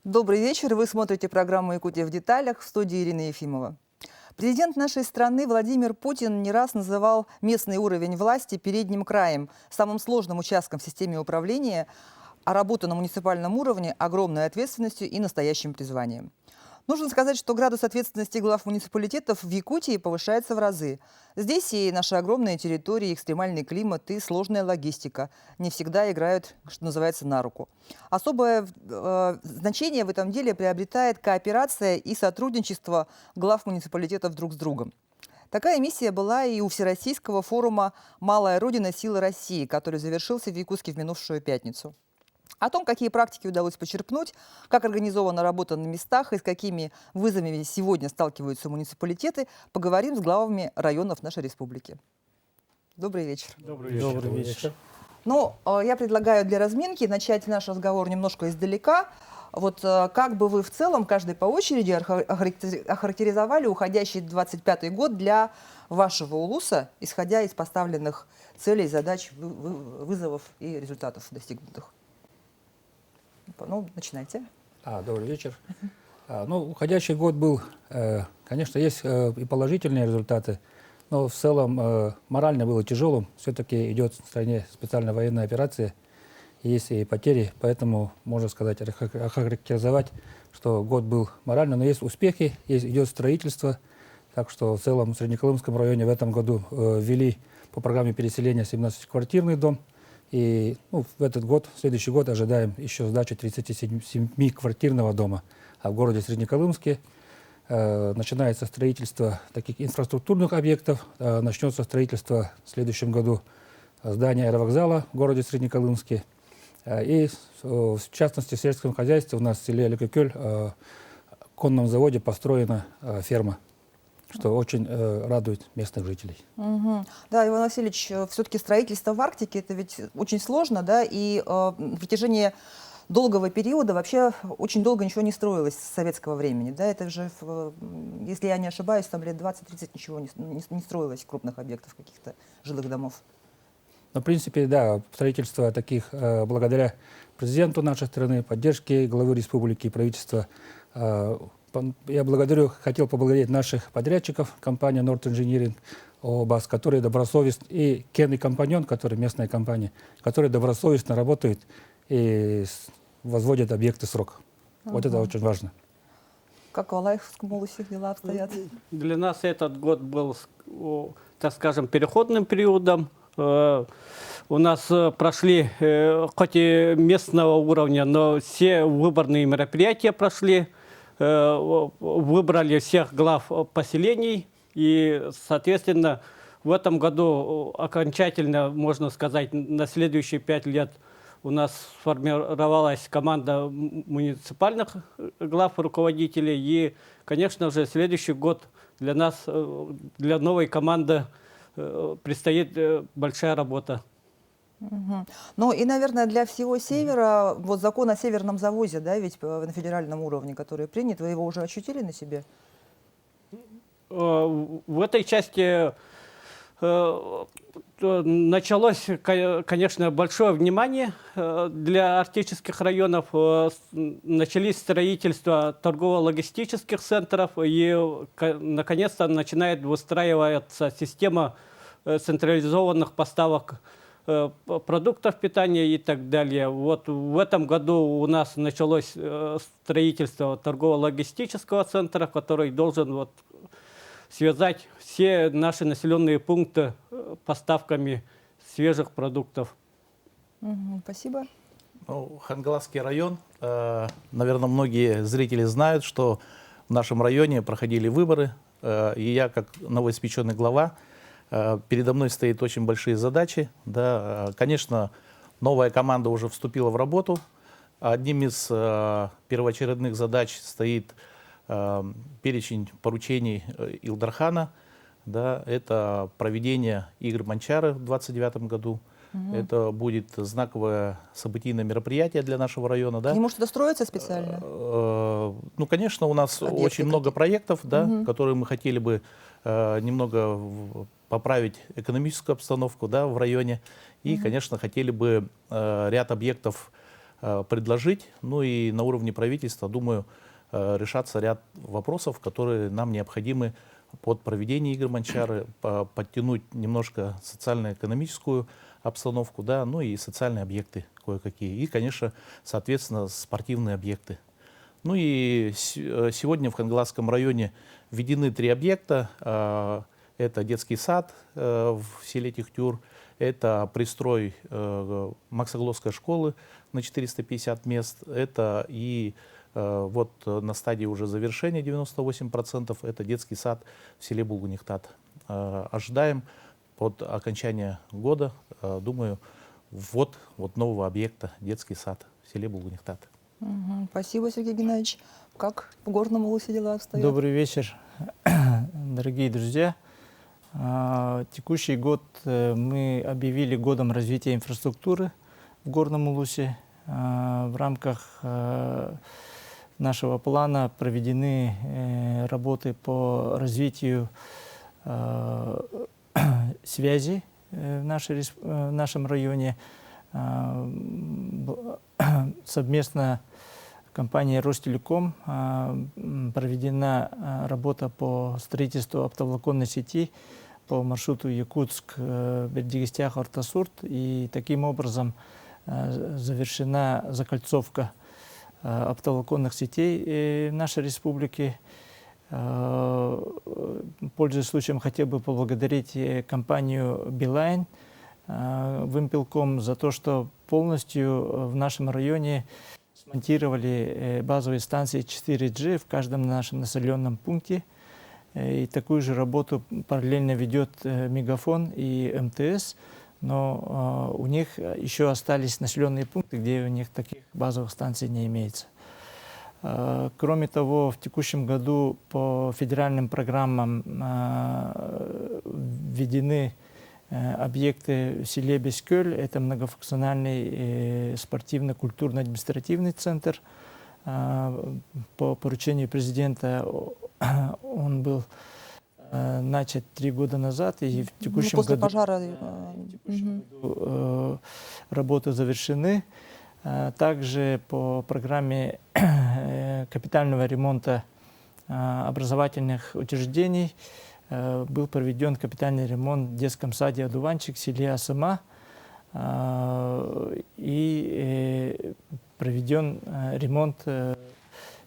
Добрый вечер. Вы смотрите программу «Якутия в деталях», в студии Ирина Ефимова. Президент нашей страны Владимир Путин не раз называл местный уровень власти передним краем, самым сложным участком в системе управления, а работу на муниципальном уровне огромной ответственностью и настоящим призванием. Нужно сказать, что градус ответственности глав муниципалитетов в Якутии повышается в разы. Здесь и наши огромные территории, экстремальный климат и сложная логистика не всегда играют, что называется, на руку. Особое значение в этом деле приобретает кооперация и сотрудничество глав муниципалитетов друг с другом. Такая миссия была и у Всероссийского форума «Малая Родина. Силы России», который завершился в Якутске в минувшую пятницу. О том, какие практики удалось почерпнуть, как организована работа на местах и с какими вызовами сегодня сталкиваются муниципалитеты, поговорим с главами районов нашей республики. Добрый вечер. Добрый вечер. Ну, я предлагаю для разминки начать наш разговор немножко издалека. Вот как бы вы в целом, каждый по очереди, охарактеризовали уходящий 25-й год для вашего улуса, исходя из поставленных целей, задач, вызовов и результатов достигнутых? Ну, начинайте. Добрый вечер. Уходящий год был, конечно, есть и положительные результаты, но в целом морально было тяжелым. Все-таки идет в стране специальная военная операция, есть и потери, поэтому можно сказать, охарактеризовать, что год был морально, но есть успехи, идет строительство, так что в целом в Среднеколымском районе в этом году ввели по программе переселения 17-квартирный дом. И в этот год, в следующий год ожидаем еще сдачи 37-квартирного дома. А в городе Среднеколымске начинается строительство таких инфраструктурных объектов. Начнется строительство в следующем году здания аэровокзала в городе Среднеколымске. И в частности в сельском хозяйстве у нас в селе Алекекёль в конном заводе построена ферма, что очень радует местных жителей. Угу. Да, Иван Васильевич, все-таки строительство в Арктике это ведь очень сложно, да, и в протяжении долгого периода вообще очень долго ничего не строилось с советского времени, да, это же, если я не ошибаюсь, там лет 20-30 ничего не строилось, крупных объектов каких-то жилых домов. В принципе, да, строительство таких, благодаря президенту нашей страны, поддержке главы республики и правительства, я хотел поблагодарить наших подрядчиков, компания Nord Engineering, ОБАС, которые добросовестно, и Кен и Компаньон, которые местная компания, которые добросовестно работают и возводят объекты в срок. Вот это очень важно. Как в Алаиховском улусе дела обстоят? Для нас этот год был, так скажем, переходным периодом. У нас прошли, хоть и местного уровня, но все выборные мероприятия прошли. Выбрали всех глав поселений, и, соответственно, в этом году окончательно, можно сказать, на следующие 5 лет у нас сформировалась команда муниципальных глав руководителей, и, конечно же, следующий год для нас, для новой команды предстоит большая работа. Угу. Ну и, наверное, для всего Севера, вот закон о северном завозе, да, ведь на федеральном уровне, который принят, вы его уже ощутили на себе? В этой части началось, конечно, большое внимание для арктических районов. Начались строительство торгово-логистических центров, и, наконец-то, начинает выстраиваться система централизованных поставок продуктов питания и так далее. Вот в этом году у нас началось строительство торгово-логистического центра, который должен связать все наши населенные пункты поставками свежих продуктов. Спасибо. Хангаласский район, наверное, многие зрители знают, что в нашем районе проходили выборы, и я, как новоиспеченный глава, передо мной стоят очень большие задачи. Да. Конечно, новая команда уже вступила в работу. Одним из первоочередных задач стоит перечень поручений Илдархана. Да. Это проведение игр Манчары в 2029 году. Это будет знаковое событийное мероприятие для нашего района. Да. К нему что-то строится специально? Ну, конечно, у нас очень много проектов, да, которые мы хотели бы немного поправить экономическую обстановку, да, в районе. И, конечно, хотели бы ряд объектов предложить. Ну и на уровне правительства, думаю, решаться ряд вопросов, которые нам необходимы под проведение игр Манчары, подтянуть немножко социально-экономическую обстановку, да, ну и социальные объекты кое-какие. И, конечно, соответственно, спортивные объекты. Ну и сегодня в Хангаласском районе введены 3 объекта. Это детский сад в селе Тихтюр, это пристрой Максогловской школы на 450 мест, это и вот на стадии уже завершения 98%, это детский сад в селе Булгунихтат. Ожидаем под окончание года, думаю, ввод вот нового объекта, детский сад в селе Булгунихтат. Спасибо, Сергей Геннадьевич. Как в Горном Улусе дела обстоят? Добрый вечер, дорогие друзья. Текущий год мы объявили годом развития инфраструктуры в Горном Улусе. В рамках нашего плана проведены работы по развитию связи в нашем районе. Совместно компанией Ростелеком проведена работа по строительству оптоволоконной сети по маршруту Якутск-Бердигистях-Ортасурт. И таким образом завершена закольцовка оптоволоконных сетей в нашей республике. Пользуясь случаем, хотел бы поблагодарить компанию Билайн Вымпелком за то, что полностью в нашем районе смонтировали базовые станции 4G в каждом нашем населенном пункте. И такую же работу параллельно ведет Мегафон и МТС, но у них еще остались населенные пункты, где у них таких базовых станций не имеется. Кроме того, в текущем году по федеральным программам введены объекты в селе Бескёль. Это многофункциональный спортивно-культурно-административный центр. По поручению президента он был начат 3 года назад, и в текущем после году, пожара. году работы завершены. Также по программе капитального ремонта образовательных учреждений был проведен капитальный ремонт в детском саде «Одуванчик» в селе Асыма и проведен ремонт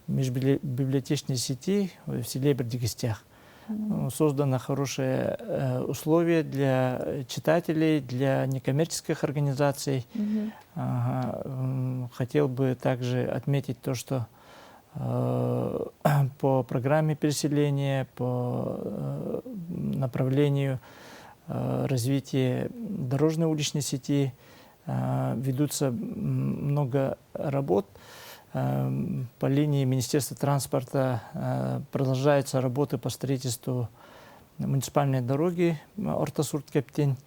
межбиблиотечной сети в селе Бердигистях. Создано хорошие условия для читателей, для некоммерческих организаций. Хотел бы также отметить то, что по программе переселения, по направлению развития дорожной уличной сети ведутся много работ. По линии Министерства транспорта продолжаются работы по строительству муниципальной дороги Ортасурт-Кептень.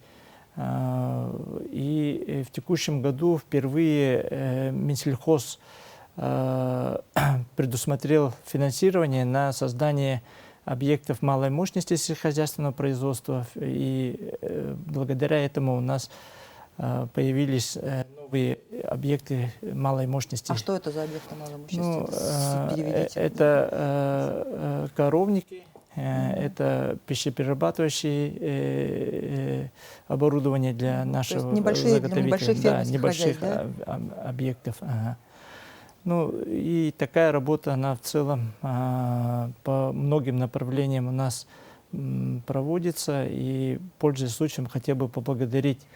И в текущем году впервые Минсельхоз предусмотрел финансирование на создание объектов малой мощности сельскохозяйственного производства. И благодаря этому у нас появились новые объекты малой мощности. А что это за объекты малой мощности? Переведите. Это коровники, это пищеперерабатывающие оборудование для нашего заготовителя. Небольших фермерских небольших хозяйств, да? объектов. Ну и такая работа, она в целом по многим направлениям у нас проводится. И, пользуясь случаем, хотел бы поблагодарить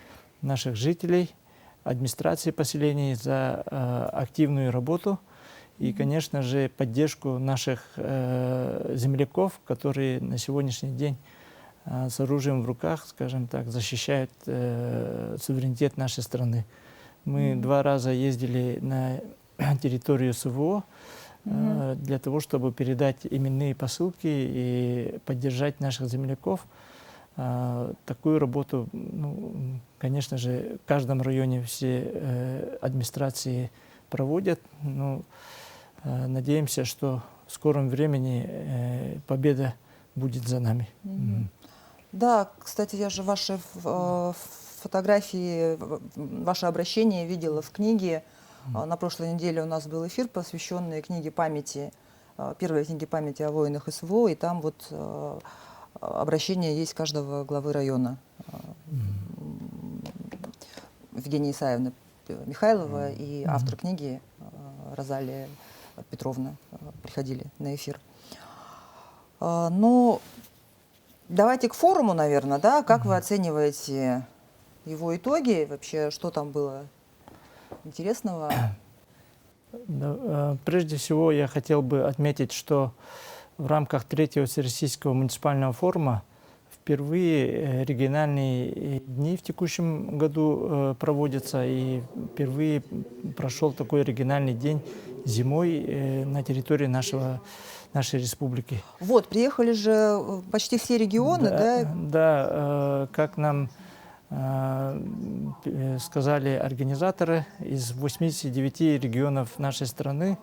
наших жителей, администрации поселений за активную работу и, конечно же, поддержку наших земляков, которые на сегодняшний день с оружием в руках, скажем так, защищают суверенитет нашей страны. Мы 2 раза ездили на территорию СВО для того, чтобы передать именные посылки и поддержать наших земляков. Такую работу, ну, конечно же, в каждом районе все администрации проводят. Но надеемся, что в скором времени победа будет за нами. Да, кстати, я же ваши фотографии, ваше обращение видела в книге На прошлой неделе у нас был эфир, посвященный книге памяти, первой книге памяти о воинах СВО, и там вот обращение есть каждого главы района. Евгения Исаевна Михайлова и автор книги Розалия Петровна приходили на эфир. Ну, давайте к форуму, наверное, да? Как вы оцениваете его итоги? Вообще, что там было интересного? Да, прежде всего, я хотел бы отметить, что в рамках третьего Всероссийского муниципального форума впервые региональные дни в текущем году проводятся, и впервые прошел такой региональный день зимой на территории нашей республики. Вот, приехали же почти все регионы, да? Да, как нам сказали организаторы, из 89 регионов нашей страны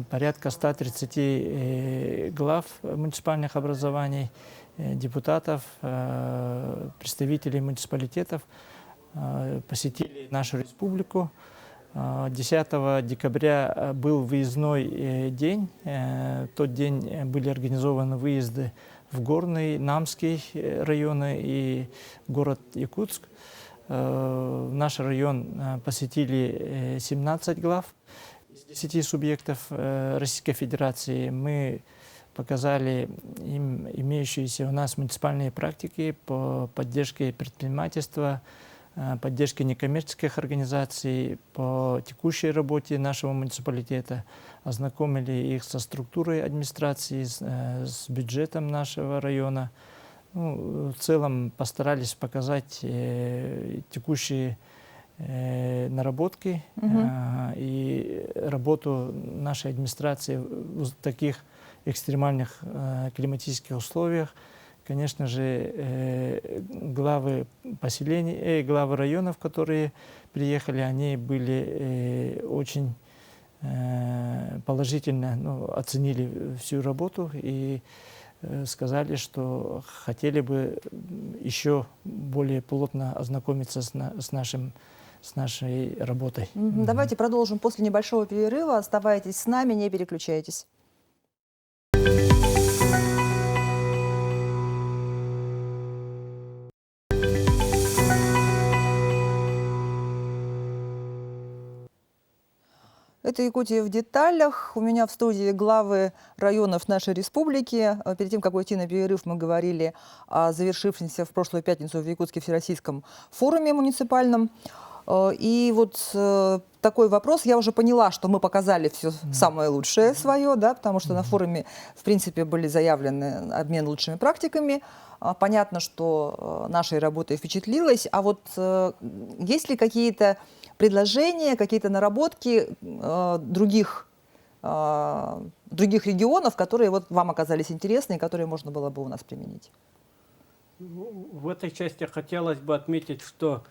порядка 130 глав муниципальных образований, депутатов, представителей муниципалитетов посетили нашу республику. 10 декабря был выездной день. В тот день были организованы выезды в Горный, Намский районы и город Якутск. Наш район посетили 17 глав из 10 субъектов Российской Федерации. Мы показали им имеющиеся у нас муниципальные практики по поддержке предпринимательства, поддержке некоммерческих организаций, по текущей работе нашего муниципалитета, ознакомили их со структурой администрации, с бюджетом нашего района. Ну, в целом постарались показать текущие наработки и работу нашей администрации в таких экстремальных климатических условиях. Конечно же, главы поселений, главы районов, которые приехали, они были очень положительно оценили всю работу и сказали, что хотели бы еще более плотно ознакомиться с нашей работой. Давайте продолжим после небольшого перерыва. Оставайтесь с нами, не переключайтесь. Это «Якутия в деталях». У меня в студии главы районов нашей республики. Перед тем, как уйти на перерыв, мы говорили о завершившемся в прошлую пятницу в Якутске Всероссийском форуме муниципальном. И вот такой вопрос. Я уже поняла, что мы показали все самое лучшее свое, да, потому что на форуме, в принципе, были заявлены обмен лучшими практиками. Понятно, что нашей работой впечатлилось. А вот есть ли какие-то предложения, какие-то наработки других регионов, которые вот вам оказались интересны и которые можно было бы у нас применить? В этой части хотелось бы отметить, что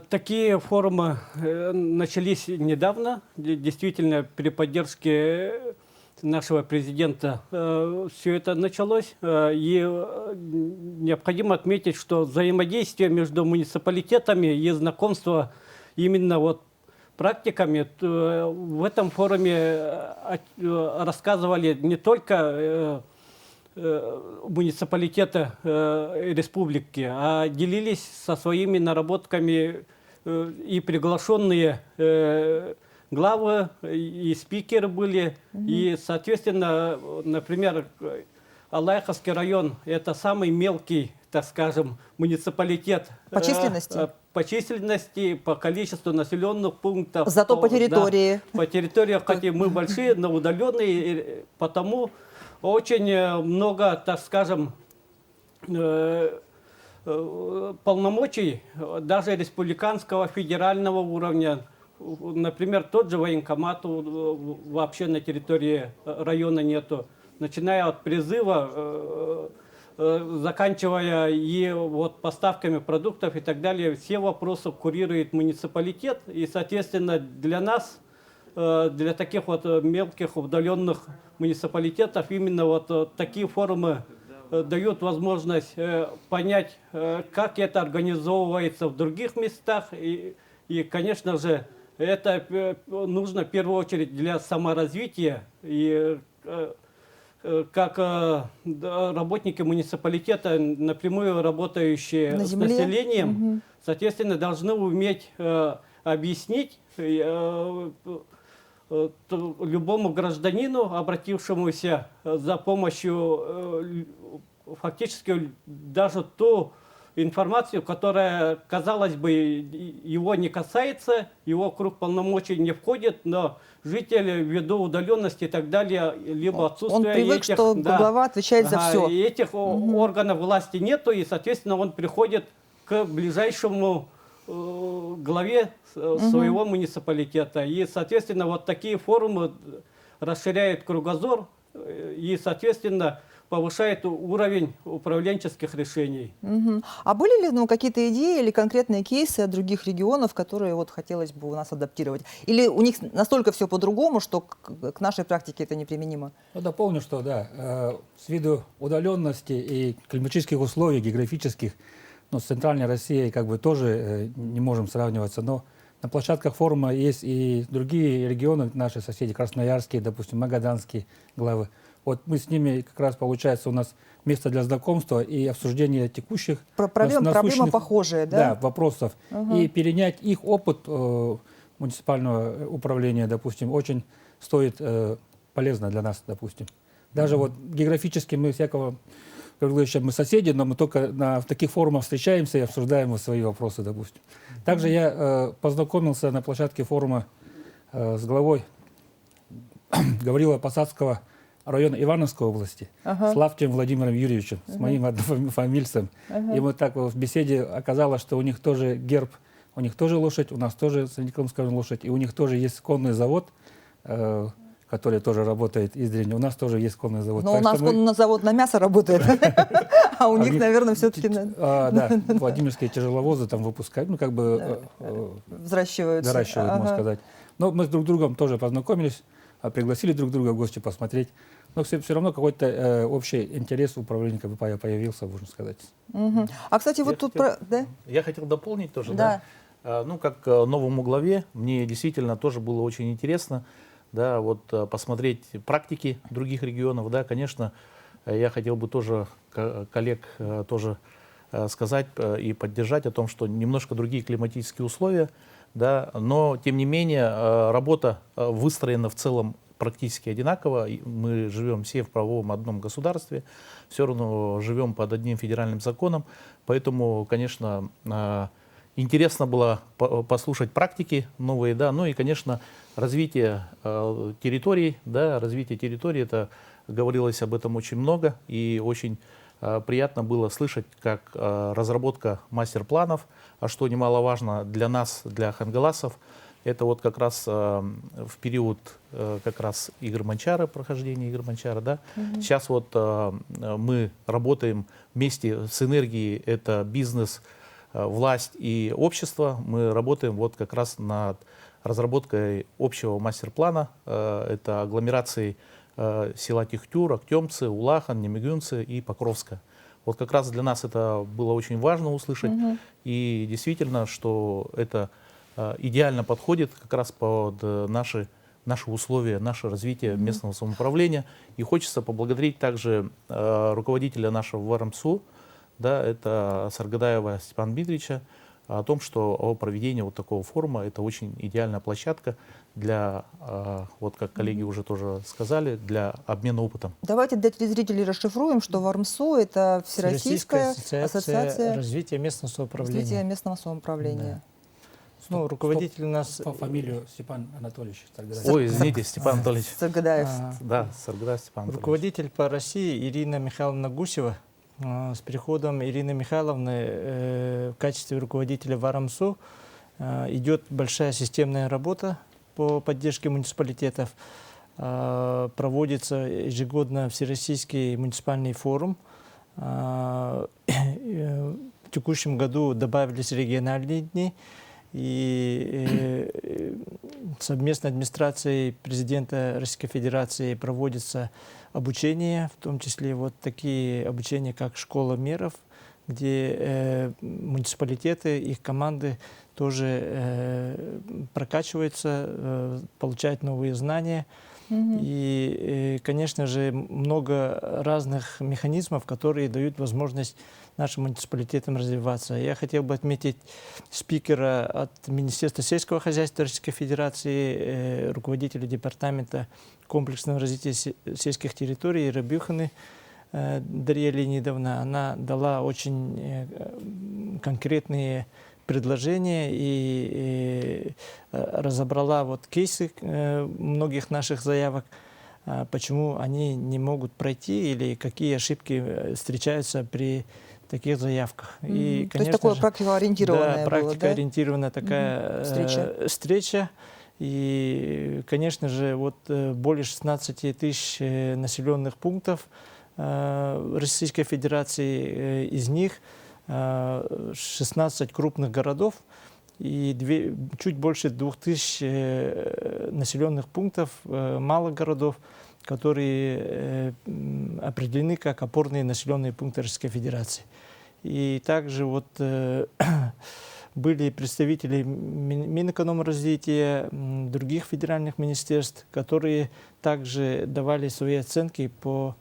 такие форумы начались недавно. Действительно, при поддержке нашего президента все это началось. И необходимо отметить, что взаимодействие между муниципалитетами и знакомство именно вот практиками в этом форуме рассказывали не только муниципалитеты республики, а делились со своими наработками и приглашенные главы, и спикеры были. И, соответственно, например, Алайховский район – это самый мелкий, так скажем, муниципалитет. По численности? По численности, по количеству населенных пунктов. Зато по территории. Да, по территории, хотя мы большие, но удаленные, потому очень много, так скажем, полномочий даже республиканского, федерального уровня. Например, тот же военкомат вообще на территории района нету. Начиная от призыва, заканчивая и вот поставками продуктов и так далее, все вопросы курирует муниципалитет. И, соответственно, для нас, для таких вот мелких удаленных муниципалитетов, именно вот такие форумы дают возможность понять, как это организовывается в других местах. И конечно же, это нужно в первую очередь для саморазвития. И как работники муниципалитета, напрямую работающие На с земле. населением, соответственно, должны уметь объяснить любому гражданину, обратившемуся за помощью, фактически даже ту информацию, которая, казалось бы, его не касается, его круг полномочий не входит, но жители ввиду удаленности и так далее, либо отсутствия Он привык, этих, что да, глава отвечает за все. и этих органов власти нету, и, соответственно, он приходит к ближайшему главе своего муниципалитета. И, соответственно, вот такие форумы расширяют кругозор и, соответственно, повышает уровень управленческих решений. А были ли какие-то идеи или конкретные кейсы от других регионов, которые вот хотелось бы у нас адаптировать? Или у них настолько все по-другому, что к нашей практике это неприменимо? Ну, дополню, что да, с виду удаленности и климатических условий, географических, ну, с центральной Россией как бы тоже не можем сравниваться, но на площадках форума есть и другие регионы, наши соседи, красноярские, допустим, магаданские главы. Вот мы с ними как раз, получается, у нас место для знакомства и обсуждения текущих Проблема насущных, похожая, да? Да, вопросов. И перенять их опыт муниципального управления, допустим, очень стоит полезно для нас, допустим. Даже вот географически мы всякого, как говорится, мы соседи, но мы только в таких форумах встречаемся и обсуждаем свои вопросы, допустим. Также я познакомился на площадке форума с главой Гаврило-Посадского района Ивановской области, с Лавтием Владимиром Юрьевичем, с моим однофамильцем. И вот так вот в беседе оказалось, что у них тоже герб, у них тоже лошадь, у нас тоже среднеколымская лошадь, и у них тоже есть конный завод, который тоже работает издревле. У нас тоже есть конный завод. Но у нас конный завод на мясо работает, а у них, наверное, все-таки да, Владимирские тяжеловозы там выпускают, ну как бы взращиваются. Доращивают, можно сказать. Но мы с друг другом тоже познакомились, пригласили друг друга в гости посмотреть. Но все равно какой-то общий интерес управления как бы появился, можно сказать. А, кстати, вот тут... Я хотел дополнить тоже, Да. Ну, как новому главе, мне действительно тоже было очень интересно, да, вот посмотреть практики других регионов, да, конечно, я хотел бы тоже коллег тоже сказать и поддержать о том, что немножко другие климатические условия, да, но тем не менее работа выстроена в целом практически одинаково. Мы живем все в правовом одном государстве, все равно живем под одним федеральным законом, поэтому, конечно, интересно было послушать практики новые, да, ну и, конечно, развитие территорий, да, развитие территории, это говорилось об этом очень много, и очень приятно было слышать, как разработка мастер-планов, а что немаловажно для нас, для хангаласов, это вот как раз в период как раз игр Манчара, прохождения игр Манчара, да. Сейчас вот мы работаем вместе с энергией, это бизнес, власть и общество. Мы работаем вот как раз над разработкой общего мастер-плана. Это агломерации села Тихтюр, Актемцы, Улахан, Немигюнцы и Покровска. Вот как раз для нас это было очень важно услышать. И действительно, что это идеально подходит как раз под наши условия, наше развитие местного самоуправления. И хочется поблагодарить также руководителя нашего ВАРМСУ, да, это Саргадаева Степана Дмитриевича, о том, что о проведении вот такого форума это очень идеальная площадка для, вот как коллеги уже тоже сказали, для обмена опытом. Давайте для телезрителей расшифруем, что ВАРМСУ — это Всероссийская ассоциация развития местного самоуправления. развития местного самоуправления. Ну, руководитель у нас... По фамилию Степан Анатольевич Саргадаев. Ой, извините, Степан Анатольевич. Саргадаев. Да, Саргадаев Степан Анатольевич. Руководитель по России Ирина Михайловна Гусева. С приходом Ирины Михайловны в качестве руководителя ВАРМСУ идет большая системная работа по поддержке муниципалитетов. Проводится ежегодно Всероссийский муниципальный форум. В текущем году добавились региональные дни. И совместно администрацией президента Российской Федерации проводится обучение, в том числе вот такие обучения, как школа меров, где муниципалитеты, их команды тоже прокачиваются, получают новые знания. И, конечно же, много разных механизмов, которые дают возможность нашим муниципалитетам развиваться. Я хотел бы отметить спикера от Министерства сельского хозяйства Российской Федерации, руководителя департамента комплексного развития сельских территорий Рабюханы Дарья Леонидовна. Она дала очень конкретные предложения и разобрала вот кейсы многих наших заявок, почему они не могут пройти или какие ошибки встречаются при таких заявках. И, то есть такое практикоориентированное да, было, практикоориентированная такая встреча. И, конечно же, вот более 16 тысяч населенных пунктов Российской Федерации, из них 16 крупных городов и чуть больше 2000 населенных пунктов, малых городов, которые определены как опорные населенные пункты Российской Федерации. И также вот были представители Минэкономразвития, других федеральных министерств, которые также давали свои оценки по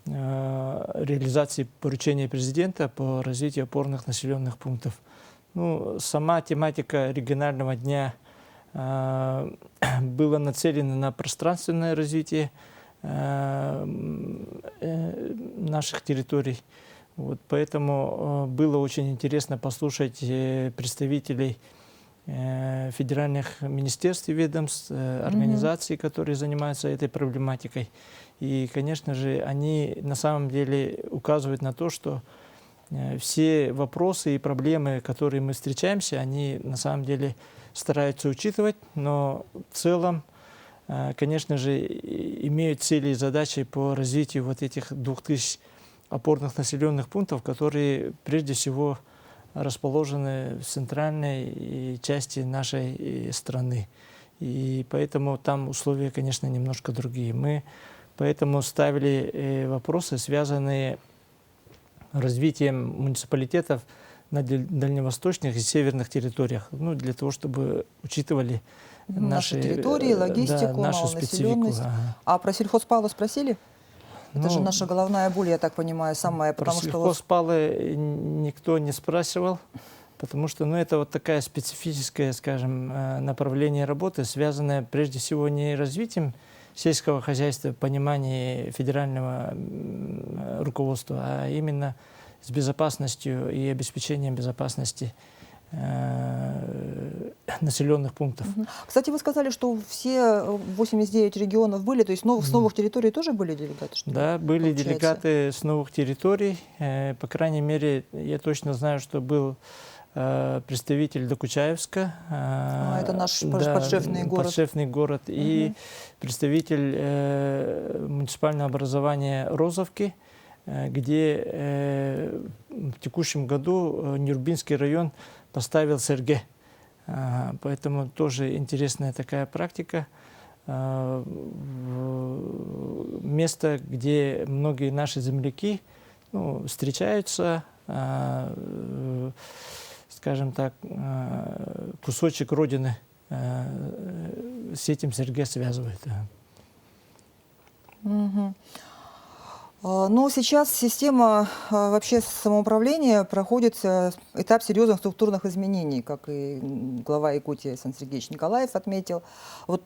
реализации поручения президента по развитию опорных населенных пунктов. Ну, сама тематика регионального дня была нацелена на пространственное развитие наших территорий. Вот, поэтому было очень интересно послушать представителей федеральных министерств и ведомств, организаций, которые занимаются этой проблематикой. И, конечно же, они на самом деле указывают на то, что все вопросы и проблемы, которые мы встречаемся, они на самом деле стараются учитывать, но в целом, конечно же, имеют цели и задачи по развитию вот этих 2000 опорных населенных пунктов, которые прежде всего расположены в центральной части нашей страны. И поэтому там условия, конечно, немножко другие. Мы поэтому ставили вопросы, связанные с развитием муниципалитетов на дальневосточных и северных территориях, ну, для того, чтобы учитывали наши территории, логистику, да, нашу малонаселенность. специфику. А про сельхозпалы спросили? Это же наша головная боль, я так понимаю, самая, потому что... Сельхозпалы никто не спрашивал, потому что, ну, это вот такая специфическое, скажем, направление работы, связанное прежде всего не развитием сельского хозяйства в понимании федерального руководства, а именно с безопасностью и обеспечением безопасности населенных пунктов. Кстати, вы сказали, что все 89 регионов были, то есть с новых территорий тоже были делегаты? Что да, были получается? делегаты с новых территорий. По крайней мере, я точно знаю, что был представитель Докучаевска. Это наш подшефный город. Подшефный город. И представитель муниципального образования Розовки, где в текущем году Нюрбинский район поставил СРГ. Поэтому тоже интересная такая практика. Место, где многие наши земляки встречаются, скажем так, кусочек родины с этим СРГ связывает. Но сейчас система вообще самоуправления проходит этап серьезных структурных изменений, как и глава Якутии Александр Сергеевич Николаев отметил. Вот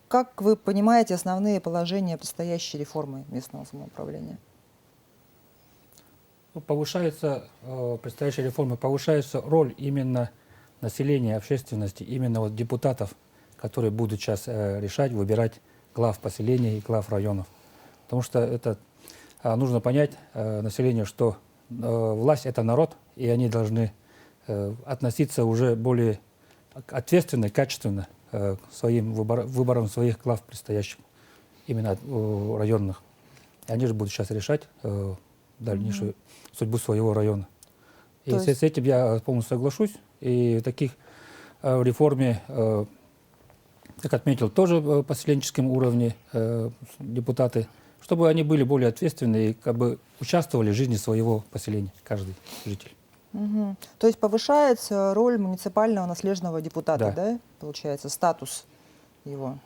как вы понимаете основные положения предстоящей реформы местного самоуправления? Повышается, предстоящей реформы повышается роль именно населения, общественности, именно вот депутатов, которые будут сейчас решать, выбирать глав поселений и глав районов. Потому что это нужно понять населению, что власть – это народ, и они должны относиться уже более ответственно, качественно к своим выборам своих глав предстоящих, именно районных. И они же будут сейчас решать дальнейшую судьбу своего района. И с этим я полностью соглашусь. И таких в реформе как отметил, тоже в поселенческом уровне депутаты, чтобы они были более ответственны и как бы участвовали в жизни своего поселения, каждый житель. Мгм. То есть повышается роль муниципального наследного депутата, Да. да, получается, статус его?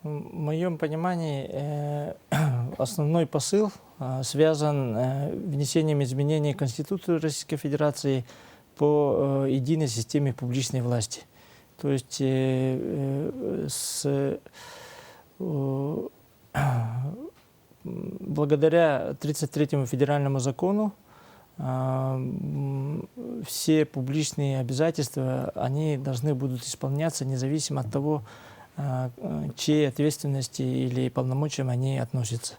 В моем понимании основной посыл связан внесением изменений в Конституцию Российской Федерации по единой системе публичной власти. То есть благодаря 33-му федеральному закону все публичные обязательства, они должны будут исполняться независимо от того, чьей ответственности или полномочиям они относятся.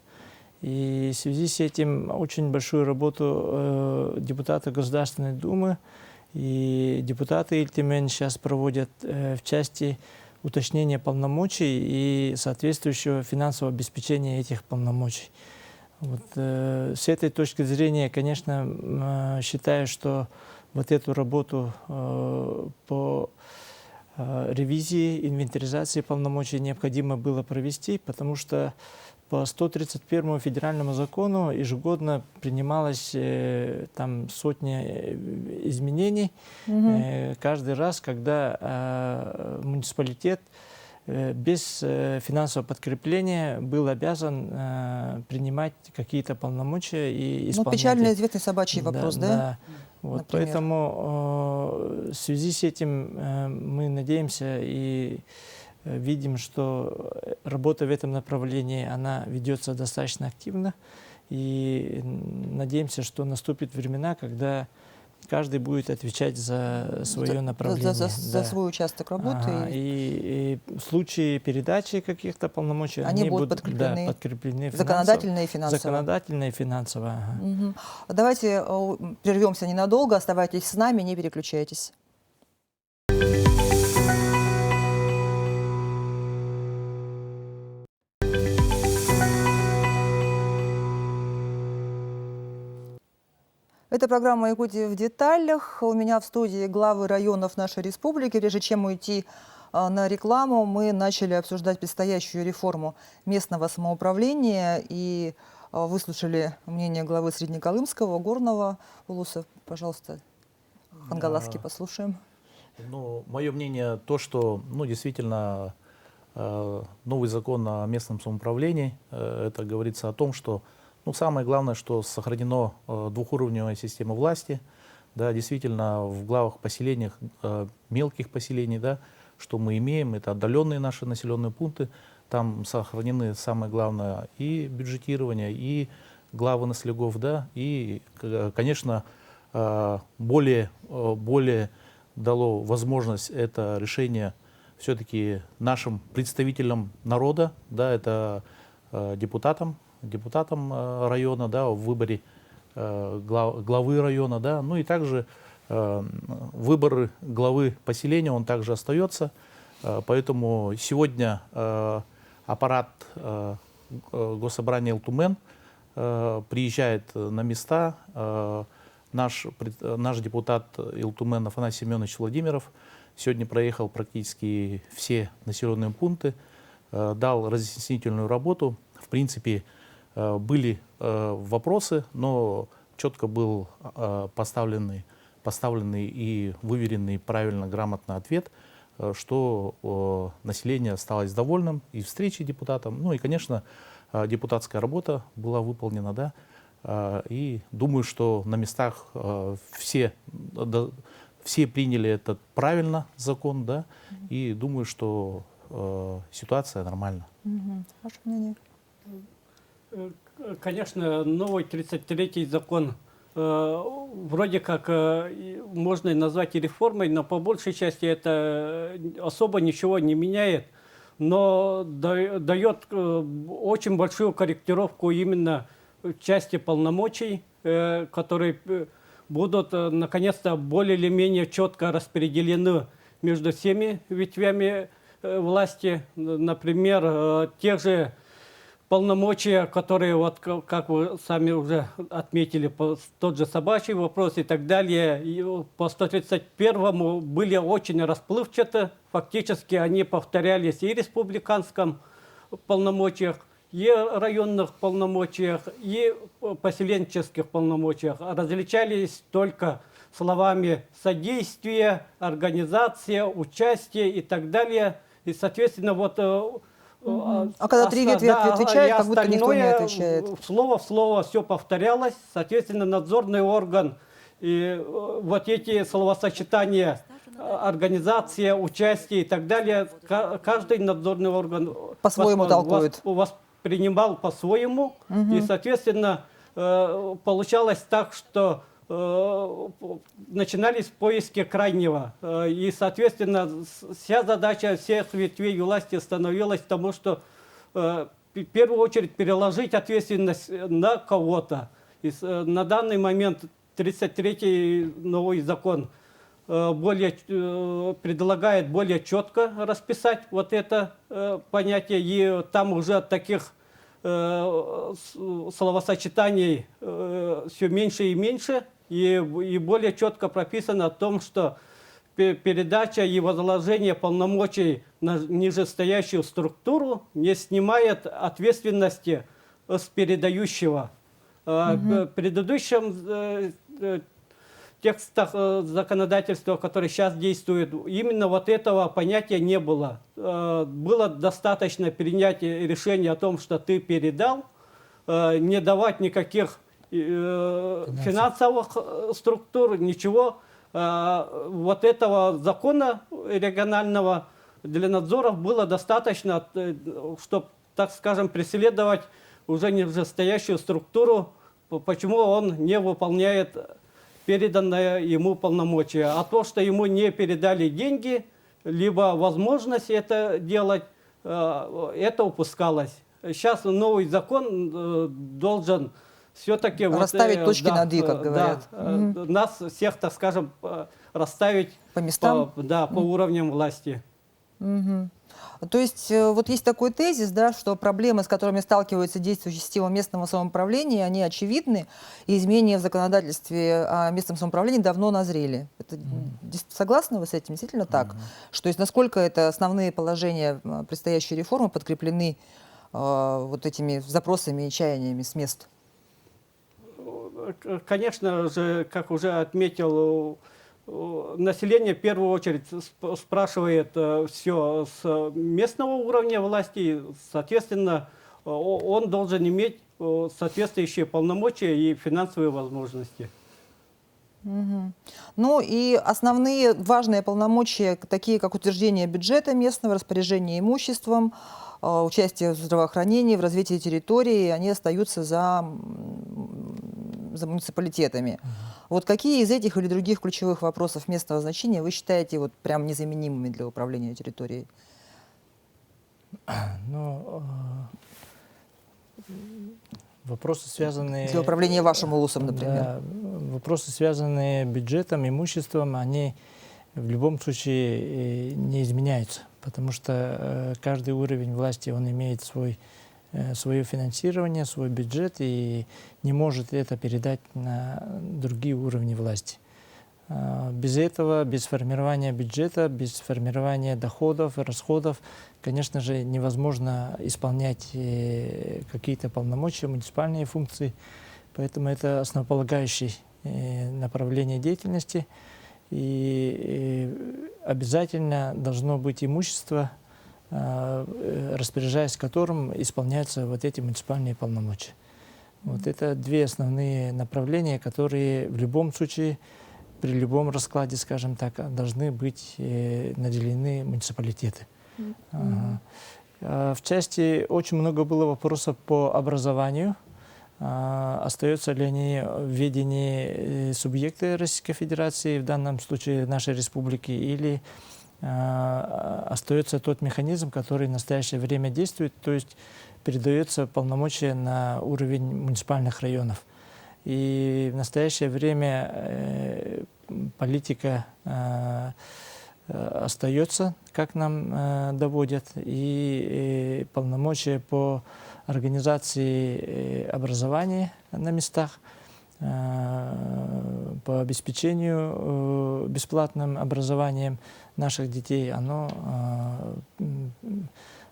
И в связи с этим очень большую работу депутаты Государственной Думы и депутаты Илтимен сейчас проводят в части уточнения полномочий и соответствующего финансового обеспечения этих полномочий. Вот, с этой точки зрения, конечно, считаю, что вот эту работу по ревизии, инвентаризации полномочий необходимо было провести, потому что по 131 федеральному закону ежегодно принималось там сотни изменений. Каждый раз, когда муниципалитет без финансового подкрепления был обязан принимать какие-то полномочия и исполнять. Ну, печально известный собачий вопрос, да? Вот, Например? поэтому в связи с этим мы надеемся и видим, что работа в этом направлении, она ведется достаточно активно. И надеемся, что наступят времена, когда каждый будет отвечать за свое направление. За свой участок работы. И в случае передачи каких-то полномочий Они будут подкреплены, подкреплены законодательно и финансово. Законодательно и финансово. Ага. Мгм. Давайте прервемся ненадолго, оставайтесь с нами, не переключайтесь. Это программа «Якутия в деталях». У меня в студии главы районов нашей республики. Прежде чем уйти на рекламу, мы начали обсуждать предстоящую реформу местного самоуправления и выслушали мнение главы Среднеколымского, Горного улуса. Пожалуйста, Хангаласки послушаем. Ну, мое мнение то, что действительно новый закон о местном самоуправлении, это говорится о том, что самое главное, что сохранено двухуровневая система власти, да, действительно в главах поселениях, мелких поселений, да, что мы имеем, это отдаленные наши населенные пункты, там сохранены, самое главное, и бюджетирование, и главы наследов, да, и, конечно, более дало возможность это решение все-таки нашим представителям народа, да, это депутатам района, да, в выборе главы района, да, ну и также выбор главы поселения, он также остается, поэтому сегодня аппарат Госсобрания Илтумен приезжает на места. Наш депутат Илтумен Афанасий Семенович Владимиров сегодня проехал практически все населенные пункты, дал разъяснительную работу. В принципе, были вопросы, но четко был поставленный и выверенный правильно, грамотно ответ, что население осталось довольным и встречей депутатам. Ну и, конечно, депутатская работа была выполнена, да. И думаю, что на местах все приняли этот правильно закон, да. И думаю, что ситуация нормальна. Ваше мнение? Конечно, новый 33-й закон вроде как можно и назвать и реформой, но по большей части это особо ничего не меняет, но дает очень большую корректировку именно в части полномочий, которые будут наконец-то более или менее четко распределены между всеми ветвями власти. Например, тех же полномочия, которые, вот, как вы сами уже отметили, тот же собачий вопрос и так далее, и по 131-му были очень расплывчаты. Фактически они повторялись и в республиканском полномочиях, и районных полномочиях, и поселенческих полномочиях. Различались только словами «содействие», «организация», «участие» и так далее. И, соответственно, вот... А когда три ветви отвечают, как будто никто не отвечает. Слово в слово все повторялось. Соответственно, надзорный орган и вот эти словосочетания организация, участие и так далее, каждый надзорный орган По-своему толкует. Воспринимал по-своему. И, соответственно, получалось так, что начинались поиски крайнего. И, соответственно, вся задача всех ветвей власти становилась тому, что в первую очередь переложить ответственность на кого-то. И на данный момент 33-й новый закон предлагает более четко расписать вот это понятие. И там уже таких словосочетаний все меньше и меньше. И более четко прописано о том, что передача и возложение полномочий на нижестоящую структуру не снимает ответственности с передающего. В предыдущем текстах законодательства, которые сейчас действуют, именно вот этого понятия не было. Было достаточно принять решение о том, что ты передал, не давать никаких финансовых структур, ничего. Вот этого закона регионального для надзоров было достаточно, чтобы, так скажем, преследовать уже нижестоящую структуру, почему он не выполняет переданное ему полномочия. А то, что ему не передали деньги, либо возможность это делать, это упускалось. Сейчас новый закон должен все-таки расставить точки над «и», как говорят. Нас всех, так скажем, расставить по местам, по уровням власти. То есть вот есть такой тезис, да, что проблемы, с которыми сталкивается действующая система местного самоуправления, они очевидны, и изменения в законодательстве о местном самоуправлении давно назрели. Согласны вы с этим? Действительно так? Что есть, насколько это основные положения предстоящей реформы подкреплены вот этими запросами и чаяниями с мест? Конечно же, как уже отметил, население в первую очередь спрашивает все с местного уровня власти, соответственно, он должен иметь соответствующие полномочия и финансовые возможности. Ну и основные важные полномочия, такие как утверждение бюджета местного, распоряжение имуществом, участие в здравоохранении, в развитии территории, они остаются за муниципалитетами. Вот какие из этих или других ключевых вопросов местного значения вы считаете вот прям незаменимыми для управления территорией? Ну, вопросы, связанные... Для управления вашим улусом, например. Да, вопросы, связанные с бюджетом, имуществом, они в любом случае не изменяются, потому что каждый уровень власти, он имеет свое финансирование, свой бюджет и не может это передать на другие уровни власти. Без этого, без формирования бюджета, без формирования доходов и расходов, конечно же, невозможно исполнять какие-то полномочия, муниципальные функции. Поэтому это основополагающее направление деятельности. И обязательно должно быть имущество, распоряжаясь которым исполняются вот эти муниципальные полномочия. Вот это две основные направления, которые в любом случае, при любом раскладе, скажем так, должны быть наделены муниципалитеты. В части очень много было вопросов по образованию. Остаются ли они в ведении субъекта Российской Федерации, в данном случае нашей республики, или остается тот механизм, который в настоящее время действует, то есть передается полномочия на уровень муниципальных районов. И в настоящее время политика остается, как нам доводят, и полномочия по организации образования на местах, по обеспечению бесплатным образованием наших детей, оно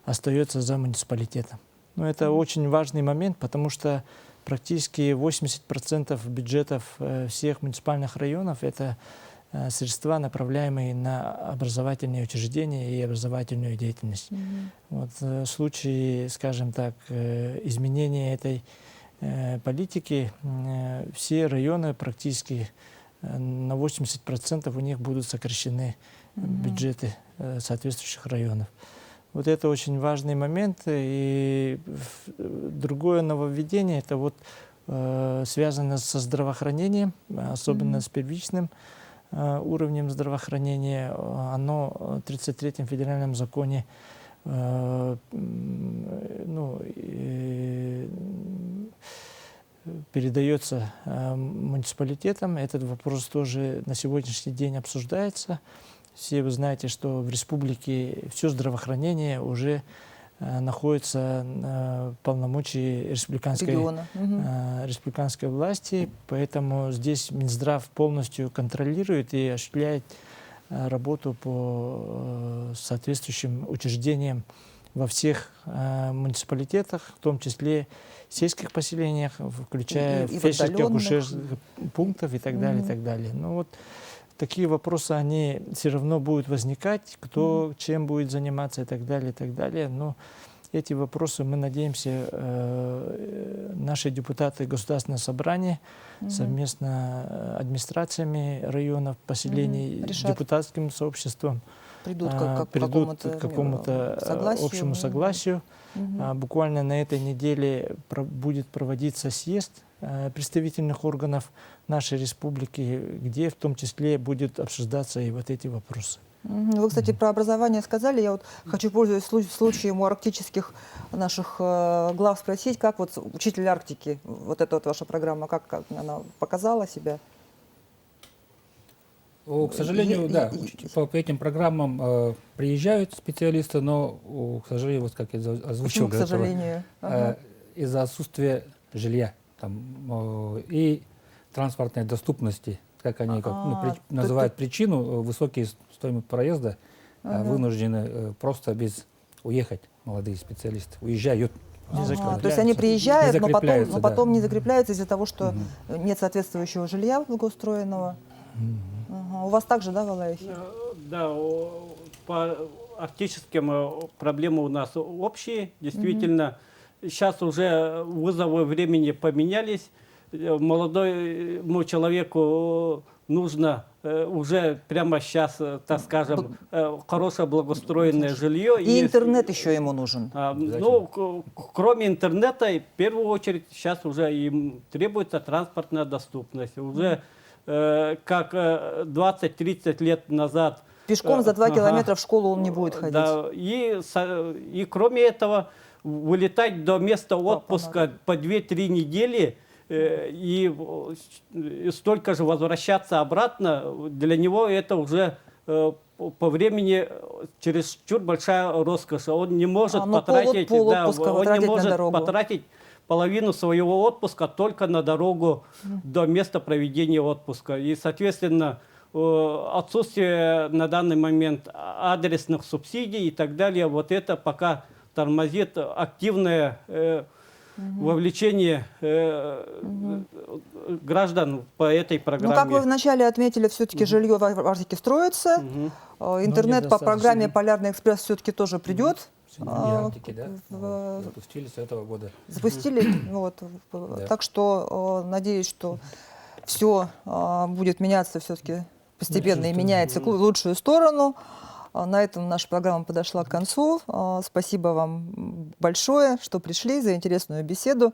остается за муниципалитетом. Но это очень важный момент, потому что практически 80% бюджетов всех муниципальных районов – это средства, направляемые на образовательные учреждения и образовательную деятельность. Вот, в случае, скажем так, изменения этой политики, все районы практически на 80% у них будут сокращены бюджеты соответствующих районов. Вот это очень важный момент. И другое нововведение, это вот связано со здравоохранением, особенно с первичным уровнем здравоохранения. Оно в 33-м федеральном законе передается муниципалитетам. Этот вопрос тоже на сегодняшний день обсуждается. Все вы знаете, что в республике все здравоохранение уже находится в полномочии республиканской власти, поэтому здесь Минздрав полностью контролирует и осуществляет работу по соответствующим учреждениям во всех муниципалитетах, в том числе сельских поселениях, включая фельдшерских, акушерских пунктов и так далее, и так далее. Ну вот такие вопросы, они все равно будут возникать, кто чем будет заниматься и так далее, и так далее. Но эти вопросы, мы надеемся, наши депутаты Государственного собрания совместно администрациями районов, поселений, депутатским сообществом придут к какому-то общему согласию. Буквально на этой неделе будет проводиться съезд представительных органов нашей республики, где в том числе будет обсуждаться и вот эти вопросы. Вы, кстати, про образование сказали. Я вот хочу, пользуясь случаем у арктических наших глав, спросить, как вот учитель Арктики, вот эта вот ваша программа, как она показала себя? К сожалению, да, по этим программам приезжают специалисты, но, к сожалению, вот как я озвучил, к сожалению? из-за отсутствия жилья там, и транспортной доступности, как они называют причину, высокие стоимость проезда, вынуждены просто уехать молодые специалисты, уезжают. То есть они приезжают, но потом не закрепляются из-за того, что нет соответствующего жилья благоустроенного. У вас также, да, Валаев? Да, по арктическим проблемы у нас общие, действительно. Сейчас уже вызовы времени поменялись. Молодому человеку нужно уже прямо сейчас, так скажем, хорошее благоустроенное жилье. И интернет еще ему нужен. Ну, кроме интернета, в первую очередь, сейчас уже им требуется транспортная доступность. Уже как 20-30 лет назад. Пешком за 2 километра в школу он не будет ходить. Да, и кроме этого, вылетать до места отпуска по 2-3 недели и столько же возвращаться обратно, для него это уже по времени чересчур большая роскошь. Он не может потратить половину своего отпуска только на дорогу до места проведения отпуска. И, соответственно, отсутствие на данный момент адресных субсидий и так далее, вот это пока тормозит активное вовлечение граждан по этой программе. Ну, как вы вначале отметили, все-таки жилье в Арктике строится. Интернет по программе «Полярный экспресс» все-таки тоже придет. Арктики, да? Запустили с этого года. Запустили, вот. Да. Так что надеюсь, что все будет меняться все-таки постепенно и меняется в лучшую сторону. На этом наша программа подошла к концу. Спасибо вам большое, что пришли, за интересную беседу.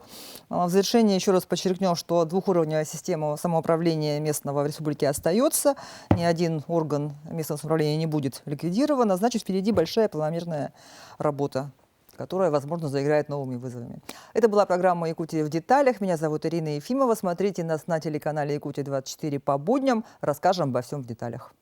В завершение еще раз подчеркнем, что двухуровневая система самоуправления местного в республике остается. Ни один орган местного самоуправления не будет ликвидирован. Значит, впереди большая планомерная работа, которая, возможно, заиграет новыми вызовами. Это была программа «Якутия в деталях». Меня зовут Ирина Ефимова. Смотрите нас на телеканале «Якутия-24» по будням. Расскажем обо всем в деталях.